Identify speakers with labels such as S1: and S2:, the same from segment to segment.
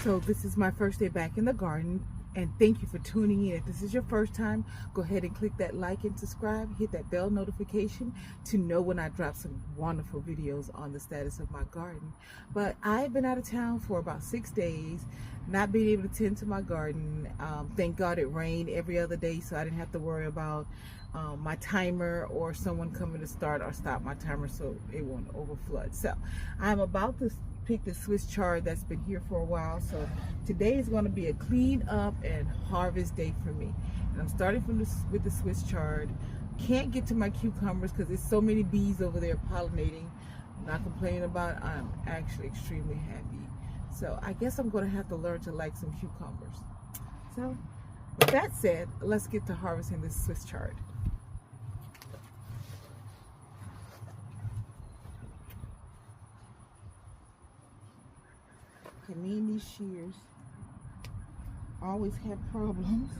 S1: So this is my first day back in the garden, and thank you for tuning in. If this is your first time, go ahead and click that like and subscribe, hit that bell notification to know when I drop some wonderful videos on the status of my garden. But I've been out of town for about 6 days, not being able to tend to my garden. Thank God it rained every other day, so I didn't have to worry about my timer or someone coming to start or stop my timer so it won't overflood. So I'm about to pick the Swiss chard that's been here for a while. So today is going to be a clean up and harvest day for me, and I'm starting from with the Swiss chard. Can't get to my cucumbers because there's so many bees over there pollinating. I'm not complaining about it. I'm actually extremely happy. So I guess I'm going to have to learn to like some cucumbers. So with that said, let's get to harvesting this Swiss chard. Okay, me and these shears always have problems.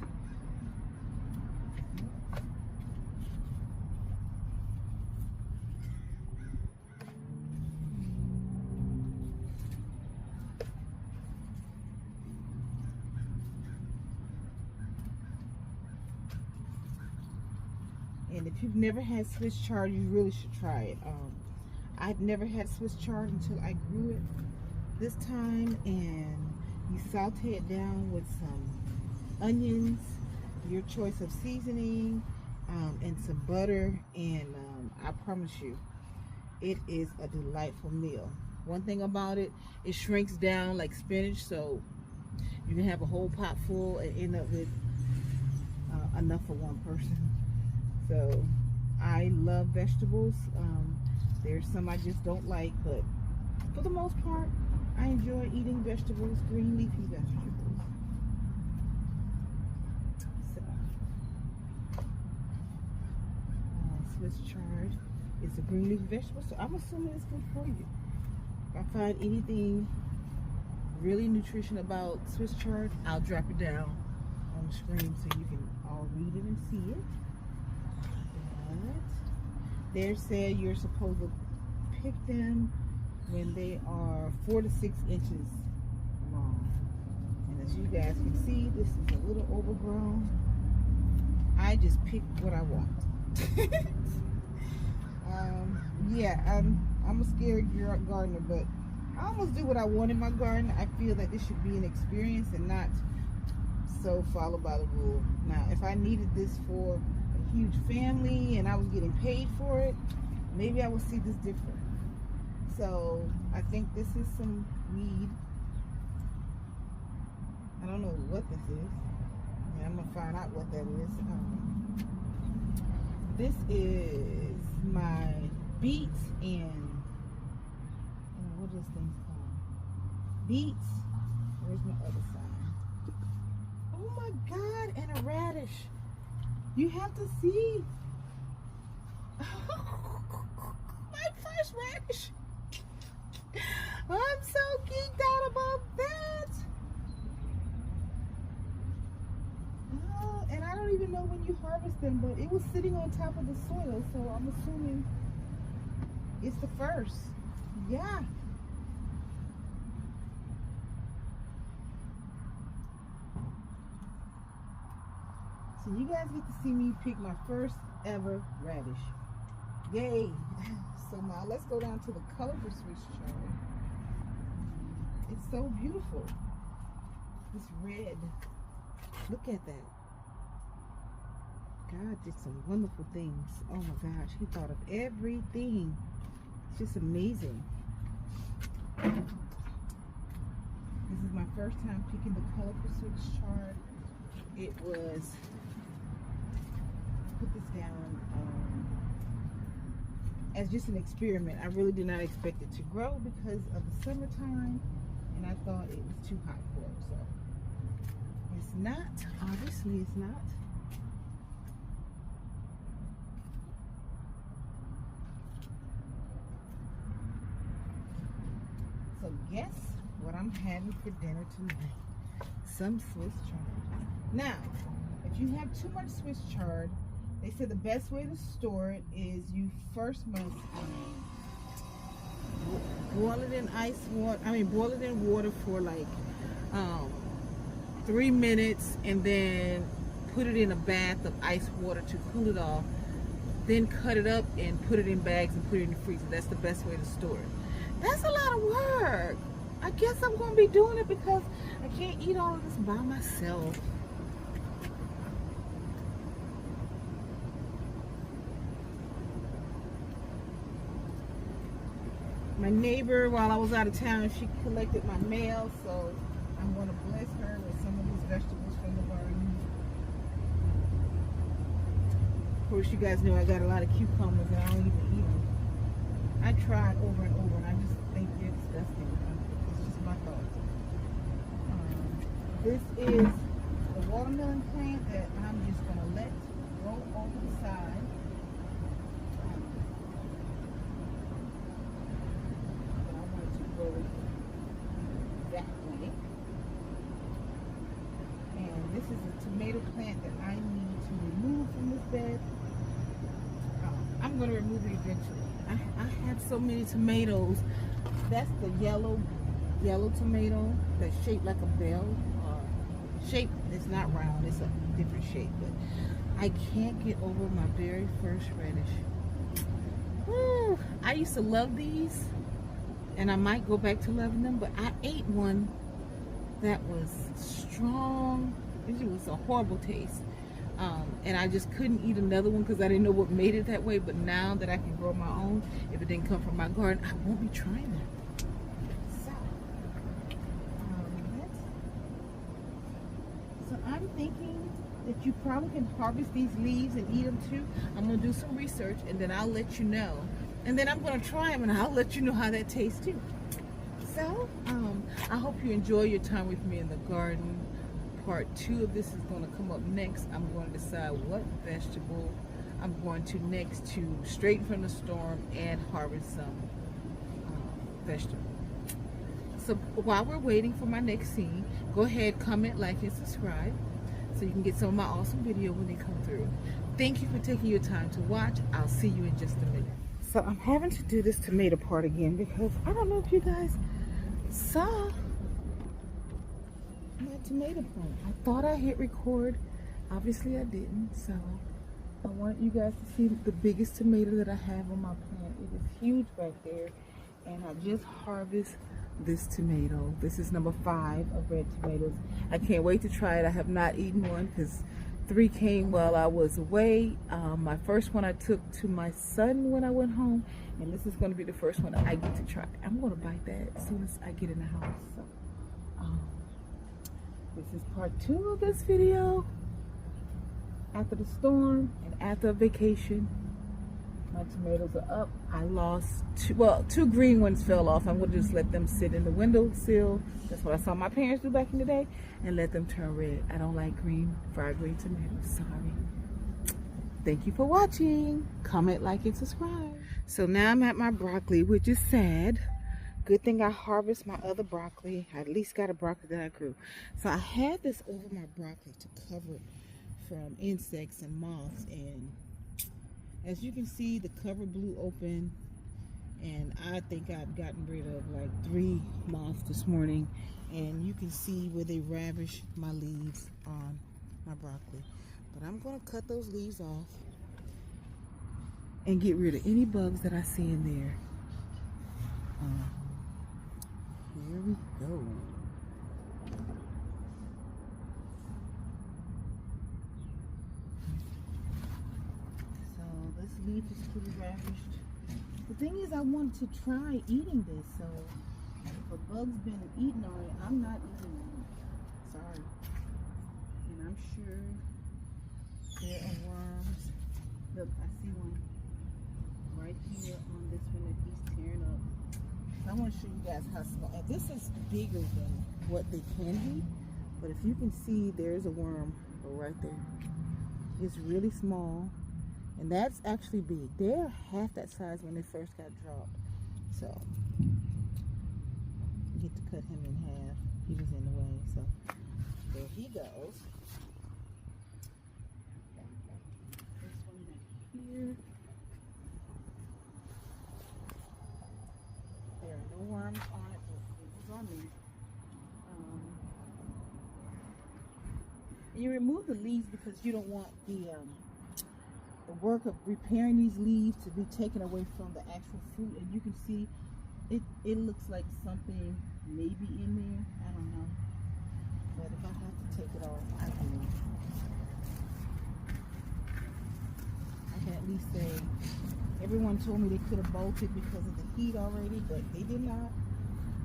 S1: And if you've never had Swiss chard, you really should try it. I've never had Swiss chard until I grew it this time, and you saute it down with some onions, your choice of seasoning, and some butter, and I promise you, it is a delightful meal. One thing about it, it shrinks down like spinach, so you can have a whole pot full and end up with enough for one person. So I love vegetables. There's some I just don't like, but for the most part, I enjoy eating vegetables, green leafy vegetables. So, Swiss chard is a green leafy vegetable, so I'm assuming it's good for you. If I find anything really nutrition about Swiss chard, I'll drop it down on the screen so you can all read it and see it. But they said you're supposed to pick them when they are 4 to 6 inches long. And as you guys can see, this is a little overgrown. I just picked what I want. Yeah, I'm a scary gardener, but I almost do what I want in my garden. I feel that this should be an experience and not so follow by the rule. Now, if I needed this for a huge family and I was getting paid for it, maybe I would see this different. So I think this is some weed. I don't know what this is. Yeah, I'm gonna find out what that is. This is my beets and what is this thing called? Beets. Where's my other side? Oh my God! And a radish. You have to see. My first radish. I'm so geeked out about that. Oh, and I don't even know when you harvest them, but it was sitting on top of the soil, so I'm assuming it's the first. Yeah. So you guys get to see me pick my first ever radish. Yay. So now let's go down to the colorful Swiss chard. It's so beautiful. It's red. Look at that. God did some wonderful things. Oh my gosh, he thought of everything. It's just amazing. This is my first time picking the colorful Swiss chard. It was, put this down as just an experiment. I really did not expect it to grow because of the summertime, and I thought it was too hot for it. So it's not, obviously it's not. So guess what I'm having for dinner tonight? Some Swiss chard. Now, if you have too much Swiss chard, they said the best way to store it is you first must boil it in boil it in water for like 3 minutes, and then put it in a bath of ice water to cool it off. Then cut it up and put it in bags and put it in the freezer. That's the best way to store it. That's a lot of work. I guess I'm going to be doing it because I can't eat all of this by myself. My neighbor, while I was out of town, she collected my mail, so I'm going to bless her with some of these vegetables from the garden. Of course, you guys know I got a lot of cucumbers and I don't even eat them. I tried over and over and I just think they're disgusting. It's just my thoughts. This is the watermelon plant that I'm just going to let grow over the side. But I want it to grow that way. And this is a tomato plant that I need to remove from this bed. I'm going to remove it eventually. I have so many tomatoes. That's the yellow tomato that's shaped like a bell. It's not round, it's a different shape, but I can't get over my very first radish. Woo, I used to love these, and I might go back to loving them, but I ate one that was strong. It was a horrible taste. And I just couldn't eat another one because I didn't know what made it that way. But now that I can grow my own, if it didn't come from my garden, I won't be trying that. So I'm thinking that you probably can harvest these leaves and eat them too. I'm going to do some research and then I'll let you know. And then I'm going to try them and I'll let you know how that tastes too. So I hope you enjoy your time with me in the garden. Part 2 of this is going to come up next. I'm going to decide what vegetable I'm going to next to straighten from the storm and harvest some vegetable. So while we're waiting for my next scene, go ahead, comment, like, and subscribe so you can get some of my awesome video when they come through. Thank you for taking your time to watch. I'll see you in just a minute. So I'm having to do this tomato part again because I don't know if you guys saw my tomato plant. I thought I hit record. Obviously I didn't. So I want you guys to see the biggest tomato that I have on my plant. It is huge back there. And I just harvested this tomato. This is number 5 of red tomatoes. I can't wait to try it. I have not eaten one because 3 came while I was away. My first one I took to my son when I went home. And this is going to be the first one I get to try. I'm going to bite that as soon as I get in the house. So, this is part 2 of this video. After the storm and after a vacation, my tomatoes are up. I lost 2 green ones fell off. I'm going to just let them sit in the windowsill. That's what I saw my parents do back in the day, and let them turn red. I don't like fried green tomatoes. Sorry. Thank you for watching. Comment, like, and subscribe. So now I'm at my broccoli, which is sad. Good thing I harvest my other broccoli. I at least got a broccoli that I grew. So I had this over my broccoli to cover it from insects and moths. And as you can see, the cover blew open. And I think I've gotten rid of like 3 moths this morning. And you can see where they ravish my leaves on my broccoli. But I'm going to cut those leaves off and get rid of any bugs that I see in there. Here we go. So this leaf is pretty ravished. The thing is, I wanted to try eating this, so if a bug's been eating on it, I'm not eating it. Sorry. And I'm sure there are worms. Look, I see one right here on this one that he's tearing up. I want to show you guys how small. This is bigger than what they can be, but if you can see, there's a worm right there. It's really small, and that's actually big. They're half that size when they first got dropped. So you get to cut him in half. He was in the way, so there he goes. This one right here. There are no terms on it. It was on me. And you remove the leaves because you don't want the work of repairing these leaves to be taken away from the actual fruit. And you can see it looks like something maybe in there. I don't know. But if I have to take it off, I will. I can at least say, everyone told me they could have bolted because of the heat already, but they did not.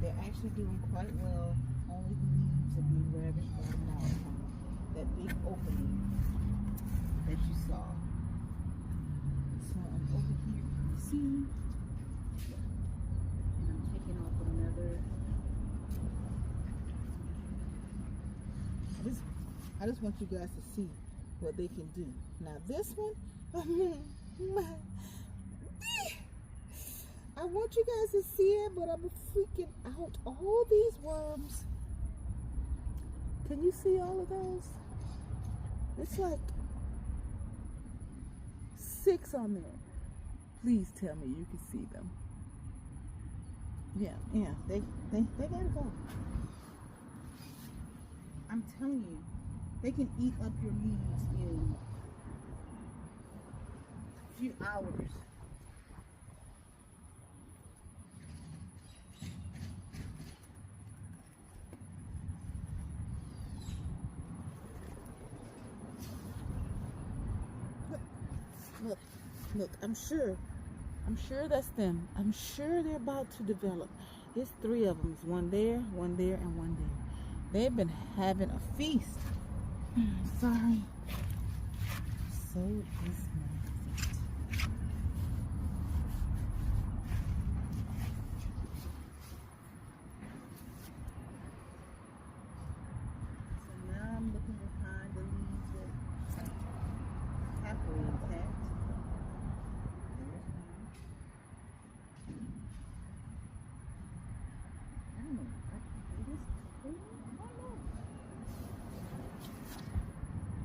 S1: They're actually doing quite well. Only the leaves are being ravaged by the moth from that big opening that you saw. So I'm over here, see, and I'm taking off another. I just want you guys to see what they can do. Now this one, I want you guys to see it, but I'm freaking out. All these worms. Can you see all of those? It's like 6 on there. Please tell me you can see them. Yeah, they gotta go. I'm telling you, they can eat up your leaves in a few hours. Look, I'm sure that's them. I'm sure they're about to develop. There's 3 of them. There's one there, and one there. They've been having a feast. Sorry. So is my feet. So now I'm looking behind the leaves that are halfway intact.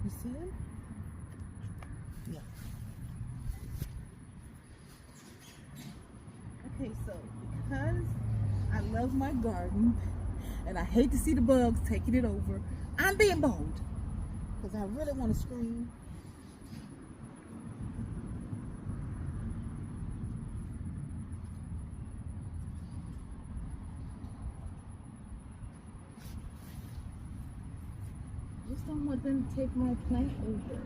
S1: You see him? Yeah. Okay, so because I love my garden and I hate to see the bugs taking it over, I'm being bold because I really want to scream. Just don't want them to take my plant over.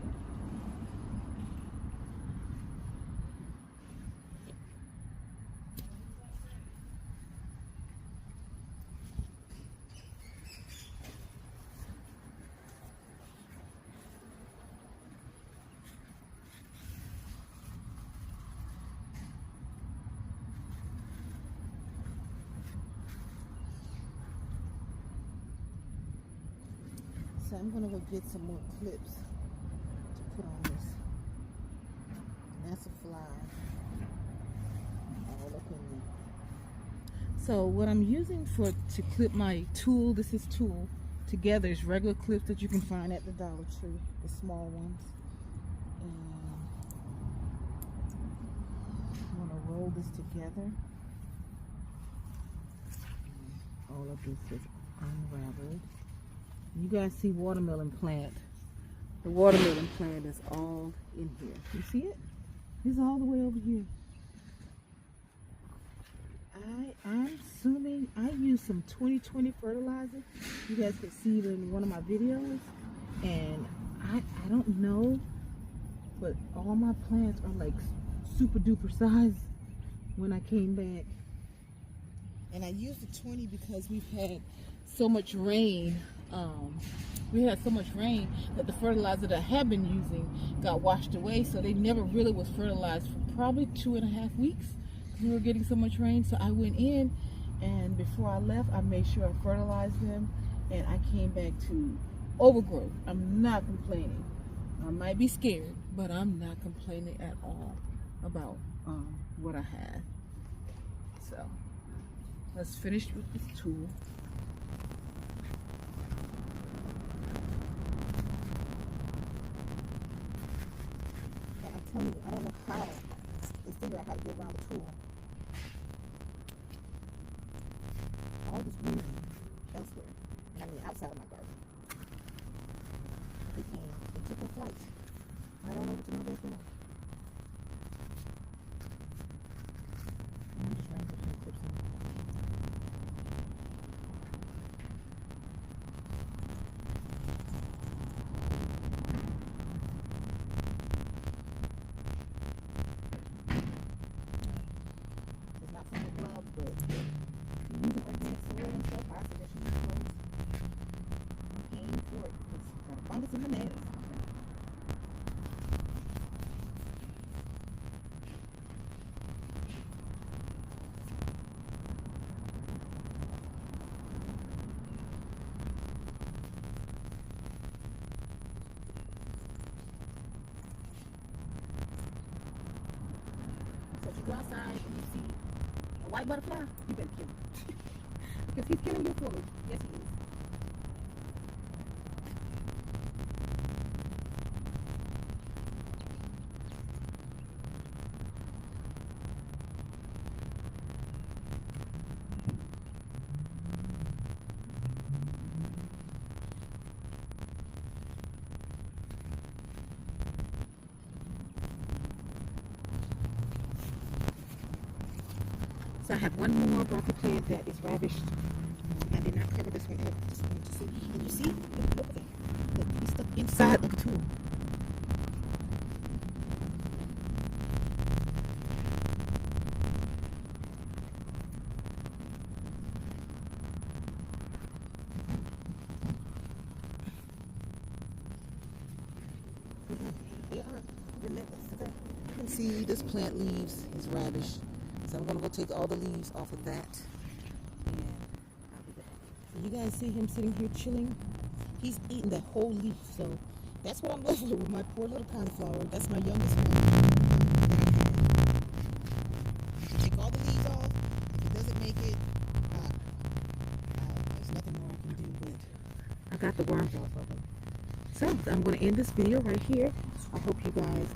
S1: So I'm gonna go get some more clips to put on this. And that's a fly all up in there. So what I'm using to clip my tool, this is tool, together is regular clips that you can find at the Dollar Tree, the small ones. And I'm gonna roll this together. All of this is unraveled. You guys see watermelon plant. The watermelon plant is all in here. You see it? It's all the way over here. I'm assuming I used some 2020 fertilizer. You guys can see it in one of my videos. And I don't know, but all my plants are like super duper size when I came back. And I used the 20 because we've had so much rain. We had so much rain that the fertilizer that I have been using got washed away, so they never really was fertilized for probably 2.5 weeks because we were getting so much rain. So I went in, and before I left, I made sure I fertilized them, and I came back to overgrowth. I'm not complaining. I might be scared, but I'm not complaining at all about what I had. So let's finish with this tool. I don't know how to figure out how to get around the tool. the outside of my garden. They took a flight. I don't know what to know there for. I'm just trying to put some clips in. It's not from the club, but using organic soil and stuff, I suggest you use those. I'm paying for it because it's got abundance in bananas. So if you go outside and you see a white butterfly, you better kill him. Because he's killing your foliage. Yes, he is. So I have one more broccoli plant that is ravished. I did not cover this one up. Just wanted to see. And you see? Look at that. Look, he's stuck inside of the tool. They are relentless. Okay. You can see this plant leaves is ravished. So I'm going to go take all the leaves off of that. And I'll be back. So you guys see him sitting here chilling? He's eating that whole leaf. So that's what I'm left with my poor little cauliflower. That's my youngest one. I can take all the leaves off. If it doesn't make it, there's nothing more I can do. But I got the worms off of it. So I'm going to end this video right here. I hope you guys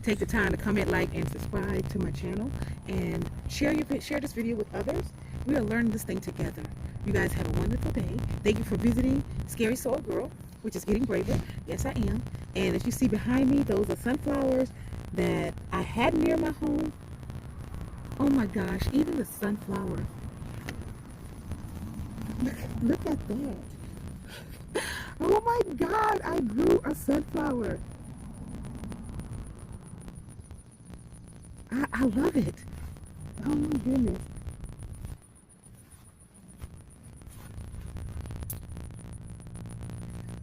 S1: take the time to comment, like, and subscribe to my channel, and share this video with others. We are learning this thing together. You guys have a wonderful day. Thank you for visiting Scary Soul Girl, which is getting braver. Yes, I am. And as you see behind me, those are sunflowers that I had near my home. Oh my gosh, even the sunflower. Look at that. Oh my God, I grew a sunflower. I love it. Oh my goodness.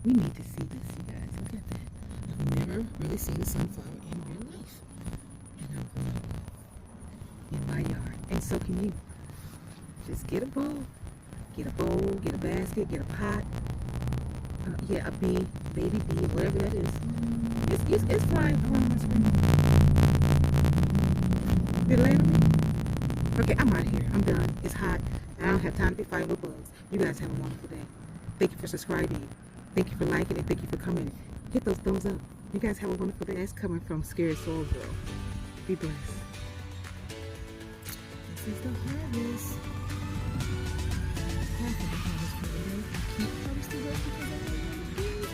S1: We need to see this, you guys. Look at that. I've never really seen a sunflower in real life. And I'm growing in my yard. And so can you. Just get a bowl, get a basket, get a pot. Yeah, a bee, baby bee, whatever that is. It's flying on my screen. Did it land on me? Okay, I'm out of here. I'm done. It's hot. I don't have time to be fighting with bugs. You guys have a wonderful day. Thank you for subscribing. Thank you for liking it. Thank you for commenting. Hit those thumbs up. You guys have a wonderful day. That's coming from Scary Soul Girl. Be blessed. This is the harvest. Half of the harvest for today. I can't harvest the rest because I don't want to do it.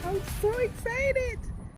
S1: I'm so excited!